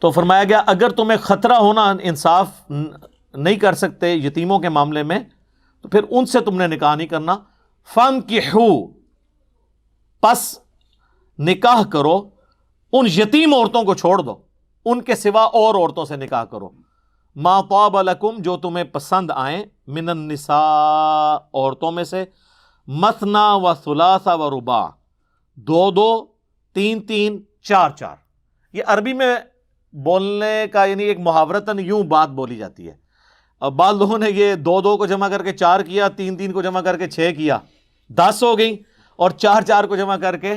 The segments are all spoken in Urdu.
تو فرمایا گیا اگر تمہیں خطرہ ہونا انصاف نہیں کر سکتے یتیموں کے معاملے میں تو پھر ان سے تم نے نکاح نہیں کرنا. فانکحوا، پس نکاح کرو، ان یتیم عورتوں کو چھوڑ دو، ان کے سوا اور عورتوں سے نکاح کرو. ما طاب لکم، جو تمہیں پسند آئیں، من النساء، عورتوں میں سے، مثنا و ثلاث و رباع، دو دو، تین تین، چار چار. یہ عربی میں بولنے کا یعنی ایک محاورتاً یوں بات بولی جاتی ہے. اب بعض لوگوں نے یہ دو دو کو جمع کر کے چار کیا، تین تین کو جمع کر کے چھ کیا، 10 ہو گئی، اور چار چار کو جمع کر کے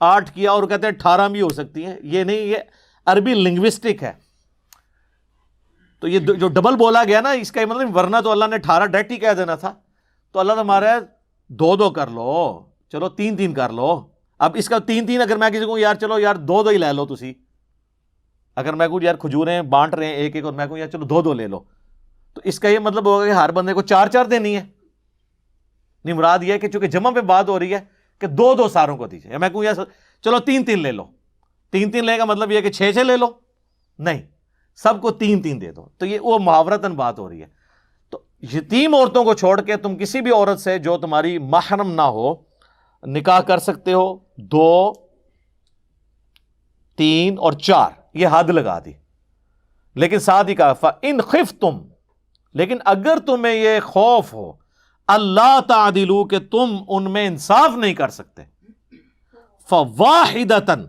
8 کیا، اور کہتے ہیں 18 بھی ہو سکتی ہیں. یہ نہیں، یہ عربی لنگوسٹک ہے. تو یہ جو ڈبل بولا گیا نا، اس کا یہ مطلب ورنہ تو اللہ نے 18 ڈائریکٹ ہی کہہ دینا تھا. تو اللہ تو ہمارا دو دو کر لو، چلو تین تین کر لو. اب اس کا تین تین اگر میں کسی کو یار چلو یار دو دو ہی لے لو تسی، اگر میں کہوں یار کھجوریں بانٹ رہے ہیں ایک ایک، اور میں کہوں یار چلو دو دو لے لو، تو اس کا یہ مطلب ہوگا کہ ہر بندے کو 4 4 دینی ہے. نہیں، مراد یہ ہے کہ چونکہ جمع پہ بات ہو رہی ہے کہ دو دو ساروں کو دیجیے. یا میں کہوں یار چلو تین تین لے لو، تین تین لے کا مطلب یہ ہے کہ 6 6 لے لو، نہیں، سب کو تین تین دے دو. تو یہ وہ محاورتاً بات ہو رہی ہے. تو یتیم عورتوں کو چھوڑ کے تم کسی بھی عورت سے جو تمہاری محرم نہ ہو نکاح کر سکتے ہو. 2 3 اور 4 یہ حد لگا دی. لیکن ساتھ ہی کہا فَإِنْ خِفْتُمْ، لیکن اگر تمہیں یہ خوف ہو اللہ تعدلوا کہ تم ان میں انصاف نہیں کر سکتے، فَوَاحِدَةً،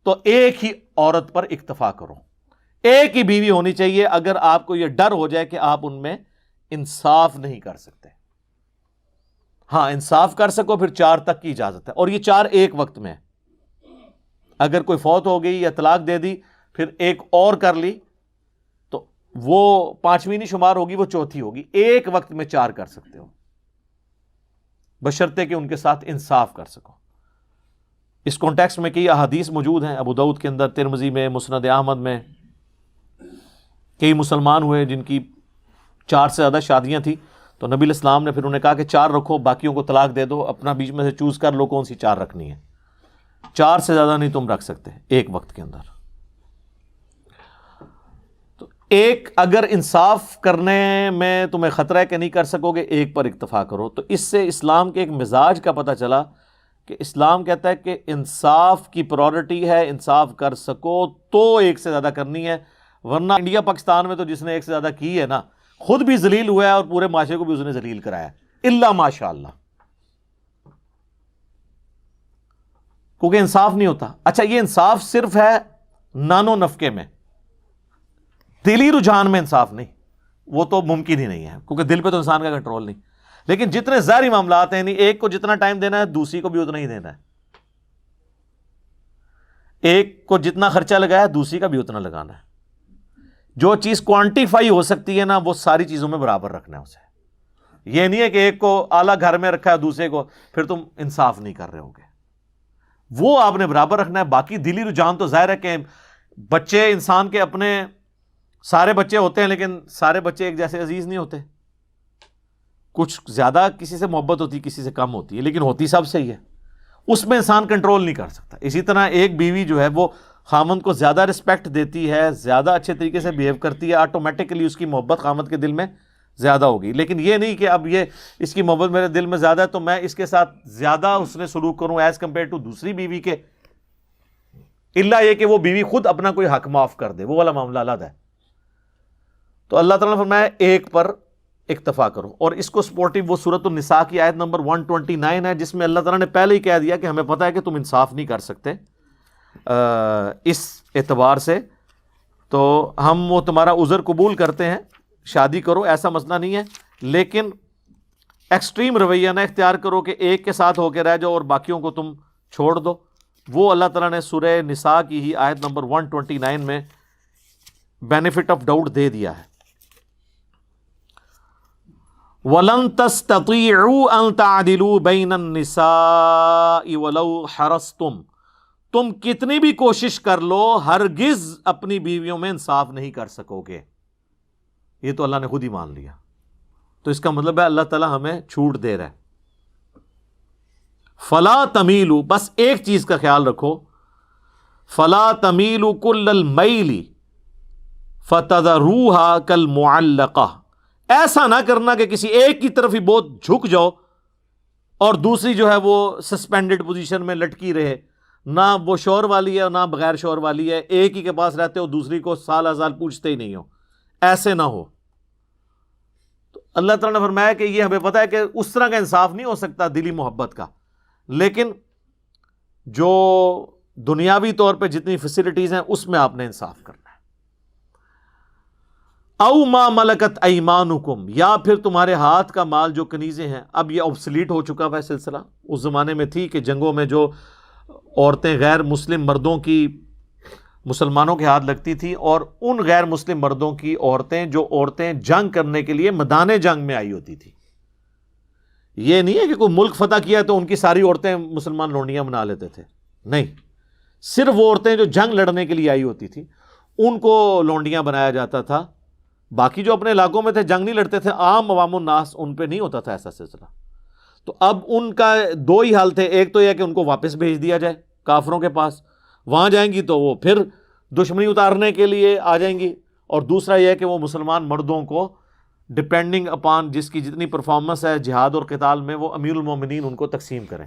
تو ایک ہی عورت پر اکتفا کرو، ایک ہی بیوی ہونی چاہیے اگر آپ کو یہ ڈر ہو جائے کہ آپ ان میں انصاف نہیں کر سکتے. ہاں انصاف کر سکو پھر 4 تک کی اجازت ہے، اور یہ 4 ایک وقت میں ہے. اگر کوئی فوت ہو گئی یا طلاق دے دی پھر ایک اور کر لی تو وہ 5ویں نہیں شمار ہوگی، وہ 4تھی ہوگی. ایک وقت میں 4 کر سکتے ہو بشرطے کہ ان کے ساتھ انصاف کر سکو. اس کانٹیکسٹ میں کئی احادیث موجود ہیں، ابو داؤد کے اندر، ترمذی میں، مسند احمد میں. کئی مسلمان ہوئے جن کی 4 سے زیادہ شادیاں تھیں، تو نبی علیہ السلام نے پھر انہیں کہا کہ 4 رکھو، باقیوں کو طلاق دے دو، اپنا بیچ میں سے چوز کر لو کون سی 4 رکھنی ہے. 4 سے زیادہ نہیں تم رکھ سکتے ایک وقت کے اندر. تو ایک اگر انصاف کرنے میں تمہیں خطرہ ہے کہ نہیں کر سکو گے، ایک پر اکتفا کرو. تو اس سے اسلام کے ایک مزاج کا پتہ چلا کہ اسلام کہتا ہے کہ انصاف کی پرائورٹی ہے، انصاف کر سکو تو ایک سے زیادہ کرنی ہے. ورنہ انڈیا پاکستان میں تو جس نے ایک سے زیادہ کی ہے نا، خود بھی ذلیل ہوا ہے اور پورے معاشرے کو بھی اس نے ذلیل کرایا ہے، الا ماشاء اللہ، کیونکہ انصاف نہیں ہوتا. اچھا یہ انصاف صرف ہے نانو نفقے میں، دلی رجحان میں انصاف نہیں، وہ تو ممکن ہی نہیں ہے کیونکہ دل پہ تو انسان کا کنٹرول نہیں. لیکن جتنے ظاہری معاملات ہیں، ایک کو جتنا ٹائم دینا ہے دوسری کو بھی اتنا ہی دینا ہے، ایک کو جتنا خرچہ لگایا ہے دوسری کا بھی اتنا لگانا ہے. جو چیز کوانٹیفائی ہو سکتی ہے نا وہ ساری چیزوں میں برابر رکھنا ہے اسے. یہ نہیں ہے کہ ایک کو اعلیٰ گھر میں رکھا ہے دوسرے کو پھر تم انصاف نہیں کر رہے ہوگے، وہ آپ نے برابر رکھنا ہے. باقی دلی رجحان تو ظاہر ہے کہ بچے انسان کے اپنے سارے بچے ہوتے ہیں، لیکن سارے بچے ایک جیسے عزیز نہیں ہوتے. کچھ زیادہ کسی سے محبت ہوتی، کسی سے کم ہوتی ہے، لیکن ہوتی سب سے ہی ہے. اس میں انسان کنٹرول نہیں کر سکتا. اسی طرح ایک بیوی جو ہے وہ خامند کو زیادہ رسپیکٹ دیتی ہے، زیادہ اچھے طریقے سے بیہیو کرتی ہے، آٹومیٹکلی اس کی محبت خامند کے دل میں زیادہ ہوگی. لیکن یہ نہیں کہ اب یہ اس کی محبت میرے دل میں زیادہ ہے تو میں اس کے ساتھ زیادہ اس نے سلوک کروں ایز کمپیئر ٹو دوسری بیوی کے، الا یہ کہ وہ بیوی خود اپنا کوئی حق معاف کر دے، وہ والا معاملہ الگ ہے. تو اللہ تعالیٰ نے فرمایا ایک پر اکتفا کرو. اور اس کو سپورٹیو وہ سورۃ النساء کی آیت نمبر 129 ہے، جس میں اللہ تعالیٰ نے پہلے ہی کہہ دیا کہ ہمیں پتہ ہے کہ تم انصاف نہیں کر سکتے اس اعتبار سے، تو ہم وہ تمہارا عذر قبول کرتے ہیں، شادی کرو، ایسا مسئلہ نہیں ہے. لیکن ایکسٹریم رویہ نہ اختیار کرو کہ ایک کے ساتھ ہو کے رہ جاؤ اور باقیوں کو تم چھوڑ دو. وہ اللہ تعالیٰ نے سورہ نساء کی ہی آیت نمبر 129 میں بینیفٹ آف ڈاؤٹ دے دیا ہے. وَلَن تَسْتَطِيعُوا أَن تَعْدِلُوا بَيْنَ النِّسَاءِ وَلَوْ حَرَصْتُمْ، تم کتنی بھی کوشش کر لو ہرگز اپنی بیویوں میں انصاف نہیں کر سکو گے. یہ تو اللہ نے خود ہی مان لیا. تو اس کا مطلب ہے اللہ تعالیٰ ہمیں چھوٹ دے رہا ہے. فَلَا تَمِيلُوا، بس ایک چیز کا خیال رکھو، فَلَا تَمِيلُوا كُلَّ الْمَيْلِ، فَتَذَرُوهَا كَالْمُعَلَّقَةِ، ایسا نہ کرنا کہ کسی ایک کی طرف ہی بہت جھک جاؤ اور دوسری جو ہے وہ سسپینڈڈ پوزیشن میں لٹکی رہے، نہ وہ شور والی ہے نہ بغیر شور والی ہے، ایک ہی کے پاس رہتے ہو دوسری کو سال ہزار پوچھتے ہی نہیں ہو، ایسے نہ ہو۔ تو اللہ تعالیٰ نے فرمایا کہ یہ ہمیں پتہ ہے کہ اس طرح کا انصاف نہیں ہو سکتا دلی محبت کا، لیکن جو دنیاوی طور پہ جتنی فیسلٹیز ہیں اس میں آپ نے انصاف کرنا ہے۔ او ما ملکت ایمانکم، یا پھر تمہارے ہاتھ کا مال جو کنیزیں ہیں۔ اب یہ آبسلیٹ ہو چکا ہے سلسلہ، اس زمانے میں تھی کہ جنگوں میں جو عورتیں غیر مسلم مردوں کی مسلمانوں کے ہاتھ لگتی تھیں، اور ان غیر مسلم مردوں کی عورتیں جو عورتیں جنگ کرنے کے لیے میدان جنگ میں آئی ہوتی تھی۔ یہ نہیں ہے کہ کوئی ملک فتح کیا تو ان کی ساری عورتیں مسلمان لونڈیاں بنا لیتے تھے، نہیں، صرف وہ عورتیں جو جنگ لڑنے کے لیے آئی ہوتی تھی ان کو لونڈیاں بنایا جاتا تھا۔ باقی جو اپنے علاقوں میں تھے جنگ نہیں لڑتے تھے، عام عوام الناس ان پہ نہیں ہوتا تھا ایسا سلسلہ۔ تو اب ان کا دو ہی حال تھے، ایک تو یہ کہ ان کو واپس بھیج دیا جائے کافروں کے پاس، وہاں جائیں گی تو وہ پھر دشمنی اتارنے کے لیے آ جائیں گی، اور دوسرا یہ کہ وہ مسلمان مردوں کو ڈپینڈنگ اپان جس کی جتنی پرفارمنس ہے جہاد اور قتال میں وہ امیر المومنین ان کو تقسیم کریں۔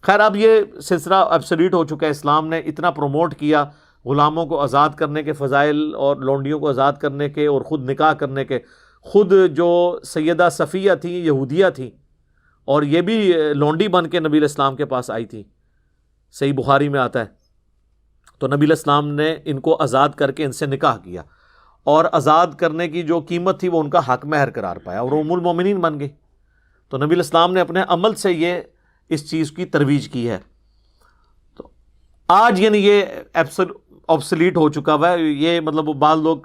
خیر اب یہ سلسلہ ایبسلیٹ ہو چکا ہے، اسلام نے اتنا پروموٹ کیا غلاموں کو آزاد کرنے کے فضائل اور لونڈیوں کو آزاد کرنے کے اور خود نکاح کرنے کے۔ خود جو سیدہ صفیہ تھیں یہودیہ تھیں، اور یہ بھی لونڈی بن کے نبی علیہ السلام کے پاس آئی تھی، صحیح بخاری میں آتا ہے۔ تو نبی علیہ السلام نے ان کو آزاد کر کے ان سے نکاح کیا، اور آزاد کرنے کی جو قیمت تھی وہ ان کا حق مہر قرار پایا، اور وہ ام المومنین بن گئی۔ تو نبی علیہ السلام نے اپنے عمل سے یہ اس چیز کی ترویج کی ہے۔ تو آج یعنی یہ آبسلیٹ ہو چکا ہوا ہے، یہ مطلب بعض لوگ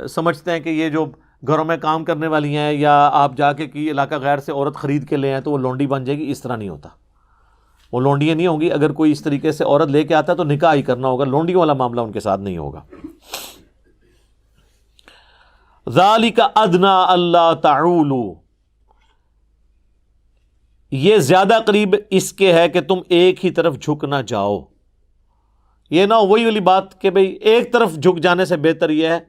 سمجھتے ہیں کہ یہ جو گھروں میں کام کرنے والی ہیں یا آپ جا کے کی علاقہ غیر سے عورت خرید کے لے آئیں تو وہ لونڈی بن جائے گی، اس طرح نہیں ہوتا، وہ لونڈیاں نہیں ہوں گی۔ اگر کوئی اس طریقے سے عورت لے کے آتا ہے تو نکاح ہی کرنا ہوگا، لونڈیوں والا معاملہ ان کے ساتھ نہیں ہوگا۔ ذالک ادنیٰ اللہ تعولوا، یہ زیادہ قریب اس کے ہے کہ تم ایک ہی طرف جھک نہ جاؤ۔ یہ نہ وہی والی بات کہ بھئی ایک طرف جھک جانے سے بہتر یہ ہے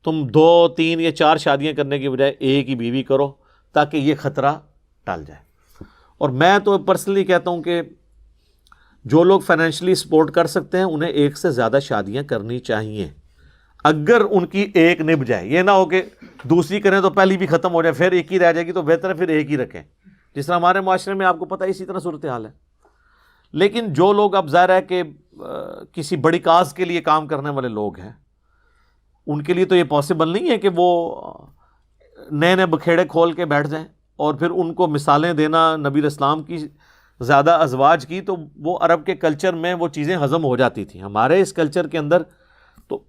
تم 2 3 یا 4 شادیاں کرنے کی بجائے ایک ہی بیوی کرو تاکہ یہ خطرہ ٹل جائے۔ اور میں تو پرسنلی کہتا ہوں کہ جو لوگ فائنینشلی سپورٹ کر سکتے ہیں انہیں ایک سے زیادہ شادیاں کرنی چاہیے، اگر ان کی ایک نبھ جائے۔ یہ نہ ہو کہ دوسری کریں تو پہلی بھی ختم ہو جائے، پھر ایک ہی رہ جائے گی، تو بہتر ہے پھر ایک ہی رکھیں، جس طرح ہمارے معاشرے میں آپ کو پتہ ہے اسی طرح صورتحال ہے۔ لیکن جو لوگ اب ظاہر ہے کہ کسی بڑی کاز کے لیے کام کرنے والے لوگ ہیں، ان کے لیے تو یہ پاسبل نہیں ہے کہ وہ نئے نئے بکھیڑے کھول کے بیٹھ جائیں، اور پھر ان کو مثالیں دینا نبی علیہ السلام کی زیادہ ازواج کی، تو وہ عرب کے کلچر میں وہ چیزیں ہضم ہو جاتی تھیں۔ ہمارے اس کلچر کے اندر تو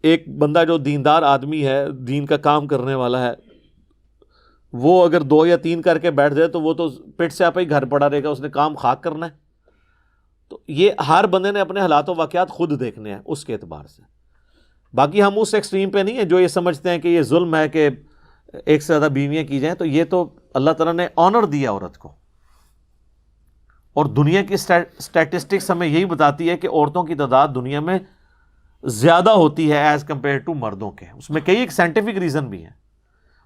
ایک بندہ جو دیندار آدمی ہے، دین کا کام کرنے والا ہے، وہ اگر 2 یا 3 کر کے بیٹھ جائے تو وہ تو پیٹ سے آپ ہی گھر پڑا رہے گا، اس نے کام خاک کرنا ہے۔ تو یہ ہر بندے نے اپنے حالات و واقعات خود دیکھنے ہیں اس کے اعتبار سے۔ باقی ہم اس ایکسٹریم پہ نہیں ہیں جو یہ سمجھتے ہیں کہ یہ ظلم ہے کہ ایک سے زیادہ بیویاں کی جائیں، تو یہ تو اللہ تعالیٰ نے آنر دیا عورت کو، اور دنیا کی اسٹیٹسٹکس ہمیں یہی بتاتی ہے کہ عورتوں کی تعداد دنیا میں زیادہ ہوتی ہے ایز کمپیئر ٹو مردوں کے۔ اس میں کئی ایک سائنٹیفک ریزن بھی ہیں،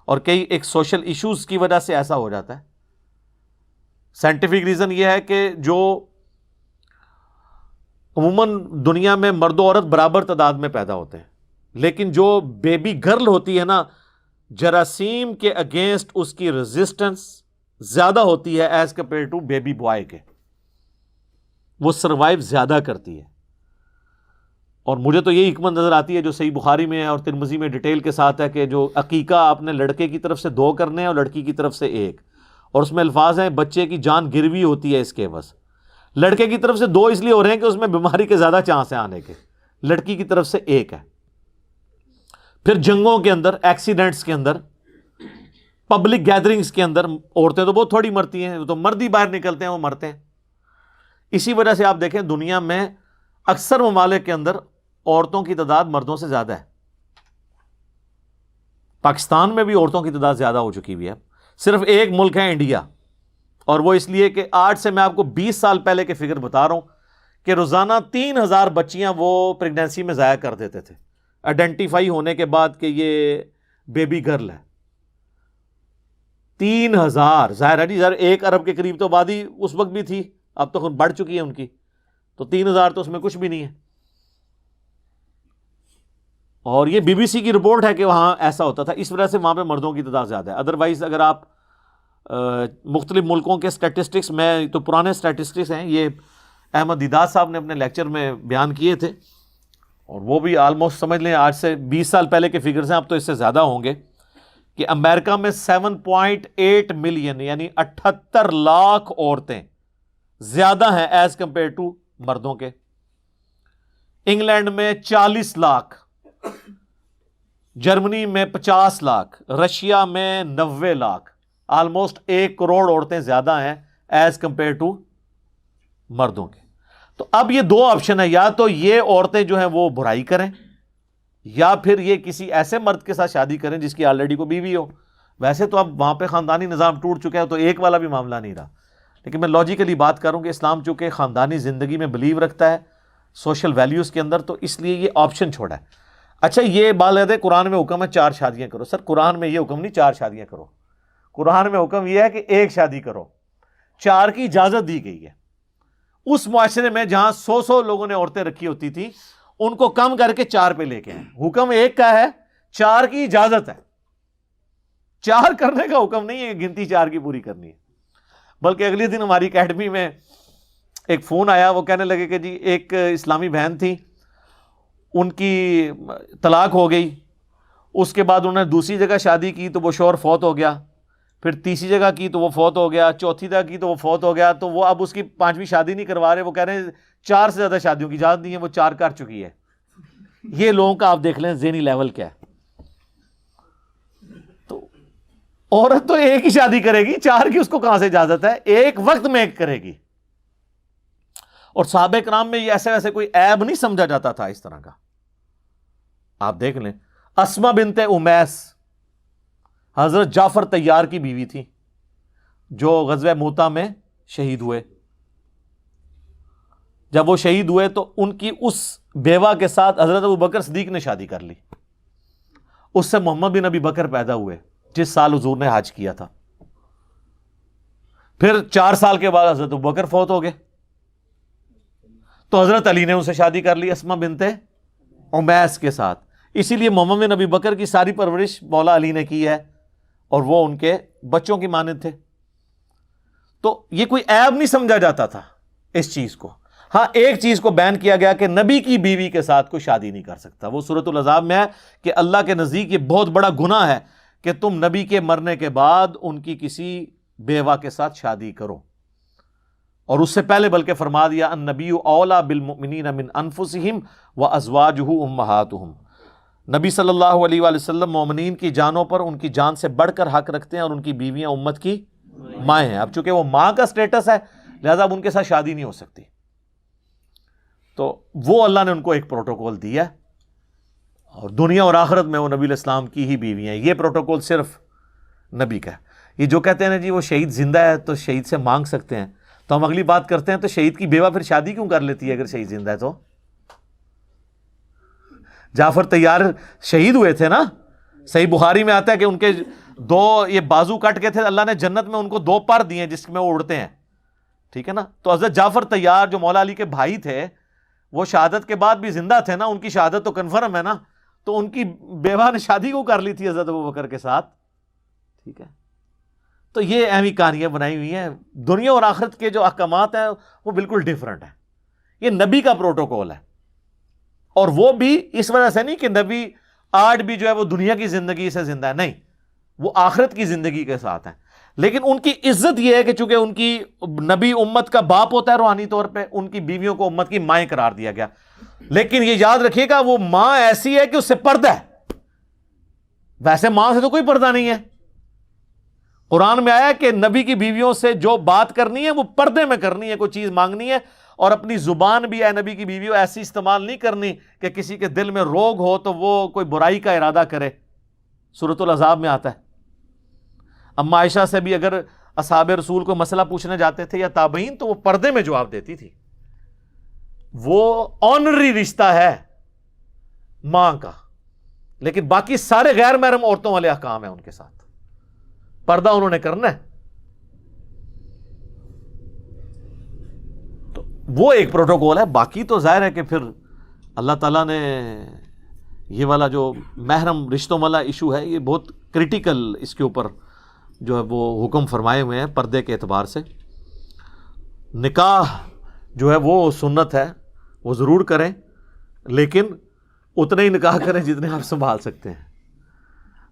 اور کئی ایک سوشل ایشوز کی وجہ سے ایسا ہو جاتا ہے۔ سائنٹیفک ریزن یہ ہے کہ جو عموماً دنیا میں مرد و عورت برابر تعداد میں پیدا ہوتے ہیں، لیکن جو بیبی گرل ہوتی ہے نا، جراثیم کے اگینسٹ اس کی ریزسٹنس زیادہ ہوتی ہے as compare to baby boy کے، وہ سروائیو زیادہ کرتی ہے۔ اور مجھے تو یہی حکمت نظر آتی ہے جو صحیح بخاری میں ہے اور ترمذی میں ڈیٹیل کے ساتھ ہے کہ جو عقیقہ آپ نے لڑکے کی طرف سے 2 کرنے ہیں اور لڑکی کی طرف سے 1، اور اس میں الفاظ ہیں بچے کی جان گروی ہوتی ہے اس کے عوض۔ لڑکے کی طرف سے 2 اس لیے ہو رہے ہیں کہ اس میں بیماری کے زیادہ چانس ہیں آنے کے، لڑکی کی طرف سے 1 ہے۔ پھر جنگوں کے اندر، ایکسیڈنٹس کے اندر، پبلک گیدرنگز کے اندر عورتیں تو بہت تھوڑی مرتی ہیں، تو مرد ہی باہر نکلتے ہیں وہ مرتے ہیں۔ اسی وجہ سے آپ دیکھیں دنیا میں اکثر ممالک کے اندر عورتوں کی تعداد مردوں سے زیادہ ہے۔ پاکستان میں بھی عورتوں کی تعداد زیادہ ہو چکی ہوئی ہے، صرف ایک ملک ہے انڈیا، اور وہ اس لیے کہ آج سے میں آپ کو 20 سال پہلے کے فگر بتا رہا ہوں کہ روزانہ 3000 بچیاں وہ پریگنینسی میں ضائع کر دیتے تھے، آئیڈینٹیفائی ہونے کے بعد کہ یہ بیبی گرل ہے. 3000 ظاہر ہے جی، 1 ارب کے قریب تو آبادی اس وقت بھی تھی، اب تو بڑھ چکی ہے ان کی، تو 3000 تو اس میں کچھ بھی نہیں ہے. اور یہ BBC کی رپورٹ ہے کہ وہاں ایسا ہوتا تھا، اس وجہ سے وہاں پہ مردوں کی تعداد زیادہ ہے. ادروائز اگر آپ مختلف ملکوں کے سٹیٹسٹکس، میں تو پرانے سٹیٹسٹکس ہیں، یہ احمد دیداد صاحب نے اپنے لیکچر میں بیان کیے تھے، اور وہ بھی آلموسٹ سمجھ لیں آج سے 20 سال پہلے کے فگرز ہیں، اب تو اس سے زیادہ ہوں گے، کہ امریکہ میں 7.8 ملین یعنی 78 لاکھ عورتیں زیادہ ہیں ایز کمپیئر ٹو مردوں کے. انگلینڈ میں 40 لاکھ، جرمنی میں 50 لاکھ، رشیا میں 90 لاکھ، آلموسٹ 1 کروڑ عورتیں زیادہ ہیں ایز کمپیئر ٹو مردوں کے. تو اب یہ 2 آپشن ہے، یا تو یہ عورتیں جو ہیں وہ برائی کریں، یا پھر یہ کسی ایسے مرد کے ساتھ شادی کریں جس کی آلریڈی کو بیوی ہو. ویسے تو اب وہاں پہ خاندانی نظام ٹوٹ چکا ہے، تو ایک والا بھی معاملہ نہیں رہا، لیکن میں لاجیکلی بات کروں کہ اسلام چونکہ خاندانی زندگی میں بلیو رکھتا ہے سوشل ویلیوز کے اندر، تو اس لیے یہ آپشن چھوڑا ہے. اچھا یہ بات لیتے ہیں قرآن میں حکم ہے 4 شادیاں کرو. سر قرآن میں یہ حکم نہیں 4 شادیاں کرو، قرآن میں حکم یہ ہے کہ 1 شادی کرو. 4 کی اجازت دی گئی ہے. اس معاشرے میں جہاں 100 لوگوں نے عورتیں رکھی ہوتی تھی، ان کو کم کر کے 4 پہ لے کے آئے. حکم 1 کا ہے، 4 کی اجازت ہے. 4 کرنے کا حکم نہیں ہے کہ گنتی 4 کی پوری کرنی ہے. بلکہ اگلے دن ہماری اکیڈمی میں ایک فون آیا، وہ کہنے لگے کہ جی ایک اسلامی بہن تھی، ان کی طلاق ہو گئی، اس کے بعد انہوں نے دوسری جگہ شادی کی تو وہ شوہر فوت ہو گیا، پھر تیسری جگہ کی تو وہ فوت ہو گیا، چوتھی جگہ کی تو وہ فوت ہو گیا، تو وہ اب اس کی 5ویں شادی نہیں کروا رہے. وہ کہہ رہے ہیں 4 سے زیادہ شادیوں کی اجازت نہیں ہے، وہ 4 کر چکی ہے. یہ لوگوں کا آپ دیکھ لیں ذہنی لیول کیا ہے. تو عورت تو 1 ہی شادی کرے گی، 4 کی اس کو کہاں سے اجازت ہے؟ ایک وقت میں 1 کرے گی. اور صحابہ کرام میں یہ ایسے ویسے کوئی عیب نہیں سمجھا جاتا تھا اس طرح کا. آپ دیکھ لیں اسما بنت امیس حضرت جعفر طیار کی بیوی تھی، جو غزوہ موتا میں شہید ہوئے. جب وہ شہید ہوئے تو ان کی اس بیوہ کے ساتھ حضرت ابوبکر صدیق نے شادی کر لی. اس سے محمد بن ابی بکر پیدا ہوئے جس سال حضور نے حج کیا تھا. پھر 4 سال کے بعد حضرت ابوبکر فوت ہو گئے، تو حضرت علی نے ان سے شادی کر لی اسما بنت امیس کے ساتھ. اسی لیے محمد بن ابی بکر کی ساری پرورش مولا علی نے کی ہے، اور وہ ان کے بچوں کی مانند تھے. تو یہ کوئی عیب نہیں سمجھا جاتا تھا اس چیز کو. ہاں ایک چیز کو بین کیا گیا کہ نبی کی بیوی کے ساتھ کوئی شادی نہیں کر سکتا. وہ سورۃ الاحزاب میں ہے کہ اللہ کے نزدیک یہ بہت بڑا گناہ ہے کہ تم نبی کے مرنے کے بعد ان کی کسی بیوہ کے ساتھ شادی کرو. اور اس سے پہلے بلکہ فرما دیا النبی اولیٰ بالمؤمنین من انفسہم وازواجہ امہاتہم. نبی صلی اللہ علیہ وآلہ وسلم مومنین کی جانوں پر ان کی جان سے بڑھ کر حق رکھتے ہیں، اور ان کی بیویاں امت کی مائیں ہیں. اب چونکہ وہ ماں کا سٹیٹس ہے لہذا اب ان کے ساتھ شادی نہیں ہو سکتی. تو وہ اللہ نے ان کو ایک پروٹوکول دیا، اور دنیا اور آخرت میں وہ نبی علیہ السلام کی ہی بیوی ہیں. یہ پروٹوکول صرف نبی کا ہے. یہ جو کہتے ہیں نا جی وہ شہید زندہ ہے تو شہید سے مانگ سکتے ہیں، تو ہم اگلی بات کرتے ہیں تو شہید کی بیوہ پھر شادی کیوں کر لیتی ہے اگر شہید زندہ ہے؟ تو جعفر طیار شہید ہوئے تھے نا، صحیح بخاری میں آتا ہے کہ ان کے 2 یہ بازو کٹ کے تھے، اللہ نے جنت میں ان کو 2 پر دیے جس میں وہ اڑتے ہیں. ٹھیک ہے نا. تو حضرت جعفر طیار جو مولا علی کے بھائی تھے، وہ شہادت کے بعد بھی زندہ تھے نا، ان کی شہادت تو کنفرم ہے نا، تو ان کی بیوہ نے شادی کو کر لی تھی حضرت ابوبکر کے ساتھ. ٹھیک ہے. تو یہ اہمی کہانیاں بنائی ہوئی ہیں. دنیا اور آخرت کے جو احکامات ہیں وہ بالکل ڈیفرنٹ ہیں. یہ نبی کا پروٹوکول ہے، اور وہ بھی اس وجہ سے نہیں کہ نبی آج بھی جو ہے وہ دنیا کی زندگی سے زندہ ہے، نہیں، وہ آخرت کی زندگی کے ساتھ ہیں. لیکن ان کی عزت یہ ہے کہ چونکہ ان کی نبی امت کا باپ ہوتا ہے روحانی طور پہ، ان کی بیویوں کو امت کی مائیں قرار دیا گیا. لیکن یہ یاد رکھیے گا وہ ماں ایسی ہے کہ اس سے پردہ ہے، ویسے ماں سے تو کوئی پردہ نہیں ہے. قرآن میں آیا کہ نبی کی بیویوں سے جو بات کرنی ہے وہ پردے میں کرنی ہے. کوئی چیز مانگنی ہے، اور اپنی زبان بھی اے نبی کی بیویوں ایسی استعمال نہیں کرنی کہ کسی کے دل میں روگ ہو تو وہ کوئی برائی کا ارادہ کرے. سورۃ الاحزاب میں آتا ہے. اما عائشہ سے بھی اگر اصحاب رسول کو مسئلہ پوچھنے جاتے تھے یا تابعین تو وہ پردے میں جواب دیتی تھی. وہ آنری رشتہ ہے ماں کا لیکن باقی سارے غیر محرم عورتوں والے احکام ہیں ان کے ساتھ، پردہ انہوں نے کرنا ہے. تو وہ ایک پروٹوکول ہے. باقی تو ظاہر ہے کہ پھر اللہ تعالیٰ نے یہ والا جو محرم رشتوں والا ایشو ہے یہ بہت کریٹیکل، اس کے اوپر جو ہے وہ حکم فرمائے ہوئے ہیں پردے کے اعتبار سے. نکاح جو ہے وہ سنت ہے، وہ ضرور کریں، لیکن اتنے ہی نکاح کریں جتنے آپ سنبھال سکتے ہیں،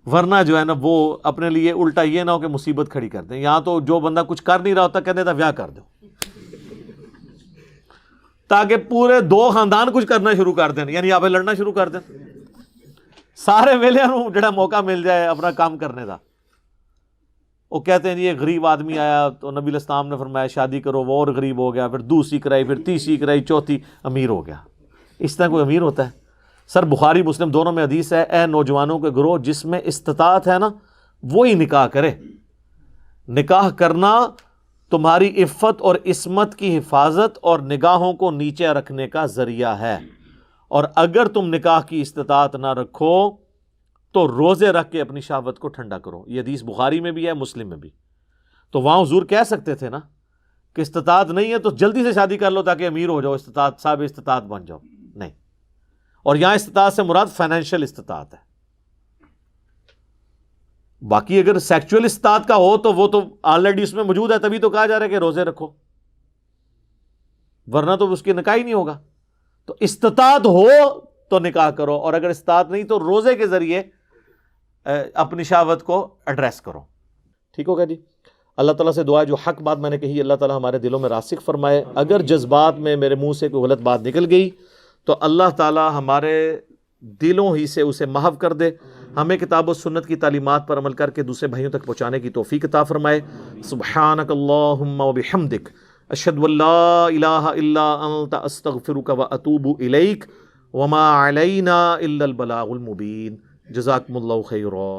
ورنہ جو ہے نا وہ اپنے لیے الٹا یہ نہ ہو کہ مصیبت کھڑی کر دیں. یہاں تو جو بندہ کچھ کر نہیں رہا ہوتا کہتے تھا بیاہ کر دو، تاکہ پورے 2 خاندان کچھ کرنا شروع کر دیں، یعنی آپ لڑنا شروع کر دیں، سارے ویلے نوں جڑا موقع مل جائے اپنا کام کرنے کا. وہ کہتے ہیں یہ غریب آدمی آیا تو نبی علیہ السلام نے فرمایا شادی کرو، وہ اور غریب ہو گیا، پھر دوسری کرائی، پھر تیسری کرائی، چوتھی امیر ہو گیا. اس طرح کوئی امیر ہوتا ہے؟ سر بخاری مسلم دونوں میں حدیث ہے، اے نوجوانوں کے گروہ جس میں استطاعت ہے نا وہی نکاح کرے. نکاح کرنا تمہاری عفت اور عصمت کی حفاظت اور نگاہوں کو نیچے رکھنے کا ذریعہ ہے، اور اگر تم نکاح کی استطاعت نہ رکھو تو روزے رکھ کے اپنی شہوت کو ٹھنڈا کرو. یہ حدیث بخاری میں بھی ہے، مسلم میں بھی. تو وہاں حضور کہہ سکتے تھے نا کہ استطاعت نہیں ہے تو جلدی سے شادی کر لو تاکہ امیر ہو جاؤ، استطاعت صاحب استطاعت بن جاؤ. نہیں، اور یہاں استطاعت سے مراد فائنینشیل استطاعت ہے. باقی اگر سیکچوئل استطاعت کا ہو تو وہ تو آلریڈی اس میں موجود ہے، تبھی تو کہا جا رہا ہے کہ روزے رکھو، ورنہ تو اس کی نکاح ہی نہیں ہوگا. تو استطاعت ہو تو نکاح کرو، اور اگر استطاعت نہیں تو روزے کے ذریعے اپنی شہوت کو ایڈریس کرو. ٹھیک ہوگا جی. اللہ تعالیٰ سے دعا ہے جو حق بات میں نے کہی اللہ تعالیٰ ہمارے دلوں میں راسخ فرمائے. اگر جذبات میں میرے منہ سے کوئی غلط بات نکل گئی تو اللہ تعالیٰ ہمارے دلوں ہی سے اسے محو کر دے. ہمیں کتاب و سنت کی تعلیمات پر عمل کر کے دوسرے بھائیوں تک پہنچانے کی توفیق عطا فرمائے. سبحانک اللہم و بحمدک اشہد ان لا الہ الا انت استغفرک و اتوب الیک وما علینا الا البلاغ المبین. جزاکم اللہ خیرا.